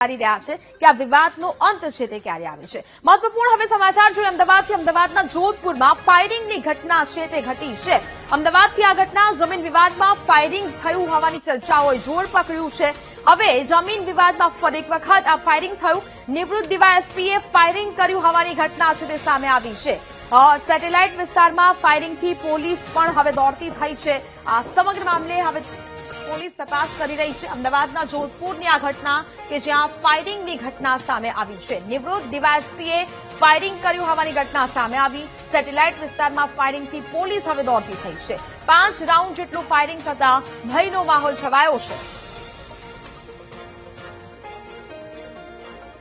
રહ્યા છે કે આ વિવાદનો અંત છે તે ક્યારે આવે છે। મહત્વપૂર્ણ હવે સમાચાર જોઈએ અમદાવાદથી। અમદાવાદના જોધપુરમાં ફાયરિંગની ઘટના છે તે ઘટી છે। અમદાવાદથી આ ઘટના જમીન વિવાદમાં ફાયરિંગ થયું હોવાની ચર્ચાઓએ જોર પકડ્યું છે। હવે જમીન વિવાદમાં ફરી એક વખત આ ફાયરિંગ થયું। નિવૃત્ત ડીવાયએસપીએ ફાયરિંગ કર્યું હોવાની ઘટના છે તે સામે આવી છે। સેટેલાઇટ વિસ્તારમાં ફાયરિંગથી પોલીસ પણ હવે દોડતી થઈ છે। આ સમગ્ર મામલે હવે પોલીસ તપાસ કરી રહી છે। અમદાવાદના જોધપુરની આ ઘટના કે જ્યાં ફાયરિંગની ઘટના સામે આવી છે। નિવૃત્ત ડીવાયએસપીએ ફાયરિંગ કર્યું હોવાની ઘટના સામે આવી। સેટેલાઇટ વિસ્તારમાં ફાયરિંગથી પોલીસ હવે દોડતી થઈ છે। 5 રાઉન્ડ જેટલું ફાયરિંગ થતા ભયનો માહોલ છવાયો છે।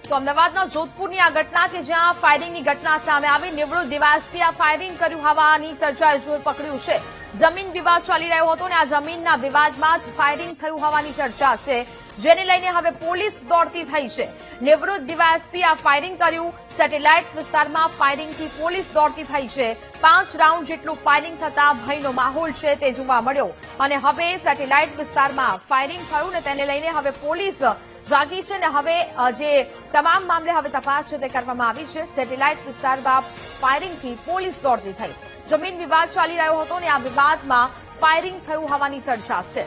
તો અમદાવાદના જોધપુરની આ ઘટના કે જ્યાં ફાયરિંગની ઘટના સામે આવી। નિવૃત્ત ડીવાયએસપીએ આ ફાયરિંગ કર્યું હોવાની ચર્ચાએ જોર પકડ્યું છે। જમીન વિવાદ ચાલી રહ્યો હતો અને આ જમીનના વિવાદમાં જ ફાયરિંગ થયું હોવાની ચર્ચા છે, જેને લઈને હવે પોલીસ દોડતી થઈ છે। નિવૃત્ત ડીવાયએસપીએ આ ફાયરિંગ કર્યું। સેટેલાઇટ વિસ્તારમાં ફાયરિંગથી પોલીસ દોડતી થઈ છે। 5 રાઉન્ડ જેટલું ફાયરિંગ થતા ભયનો માહોલ છે તે જોવા મળ્યો અને હવે સેટેલાઇટ વિસ્તારમાં ફાયરિંગ થયું ને તેને લઈને હવે પોલીસ જાગી છે ને હવે જે તમામ મામલે હવે તપાસ છે તે કરવામાં આવી છે। સેટેલાઇટ વિસ્તારમાં ફાયરિંગથી પોલીસ દોડતી થઈ। જમીન વિવાદ ચાલી રહ્યો હતો અને આ વિવાદમાં ફાયરિંગ થયું હોવાની ચર્ચા છે।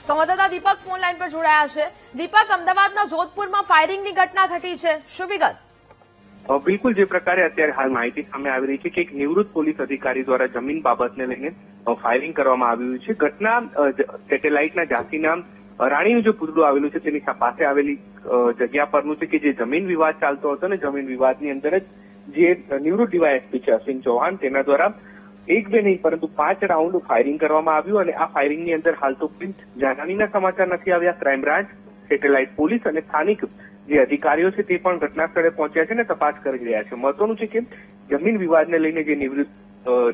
સંવાદદાતા દીપક ફોન લાઈન પર જોડાયા છે। દીપક, અમદાવાદના જોધપુરમાં ફાયરિંગની ઘટના ઘટી છે, શું વિગત? બિલકુલ, જે પ્રકારે અત્યારે હાલ માહિતી સામે આવી રહી છે કે એક નિવૃત્ત પોલીસ અધિકારી દ્વારા જમીન બાબતને લઈને ફાયરિંગ કરવામાં આવ્યું છે। ઘટના સેટેલાઇટના ઝાંસીના રાણીનું જે પુતળું આવેલું છે તેની પાસે આવેલી જગ્યા પરનું છે કે જે જમીન વિવાદ ચાલતો હતો ને જમીન વિવાદની અંદર જ જે નિવૃત્ત ડીવાયએસપી છે અશ્વિન ચૌહાણ તેના દ્વારા એક બે નહીં પરંતુ 5 રાઉન્ડ ફાયરિંગ કરવામાં આવ્યું અને આ ફાયરિંગની અંદર હાલ તો જાનહાનીના સમાચાર નથી આવ્યા। ક્રાઇમ બ્રાન્ચ, સેટેલાઇટ પોલીસ અને સ્થાનિક જે અધિકારીઓ છે તે પણ ઘટના સ્થળે પહોંચ્યા છે અને તપાસ કરી રહ્યા છે। મહત્વનું છે કે જમીન વિવાદને લઈને જે નિવૃત્ત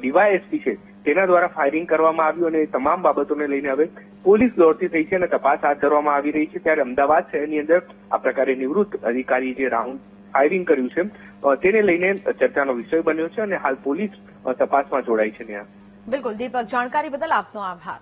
ડીવાયએસપી છે તેના દ્વારા ફાયરિંગ કરવામાં આવ્યું અને તમામ બાબતોને લઈને હવે પોલીસ દોડતી થઈ છે અને તપાસ હાથ ધરવામાં આવી રહી છે। ત્યારે અમદાવાદ શહેરની અંદર આ પ્રકારે નિવૃત્ત અધિકારી જે રાઉન્ડ ફાયરિંગ કર્યું છે તેને લઈને ચર્ચાનો વિષય બન્યો છે અને હાલ પોલીસ તપાસમાં જોડાઈ છે। બિલકુલ દીપક, જાણકારી બદલ આપનો આભાર।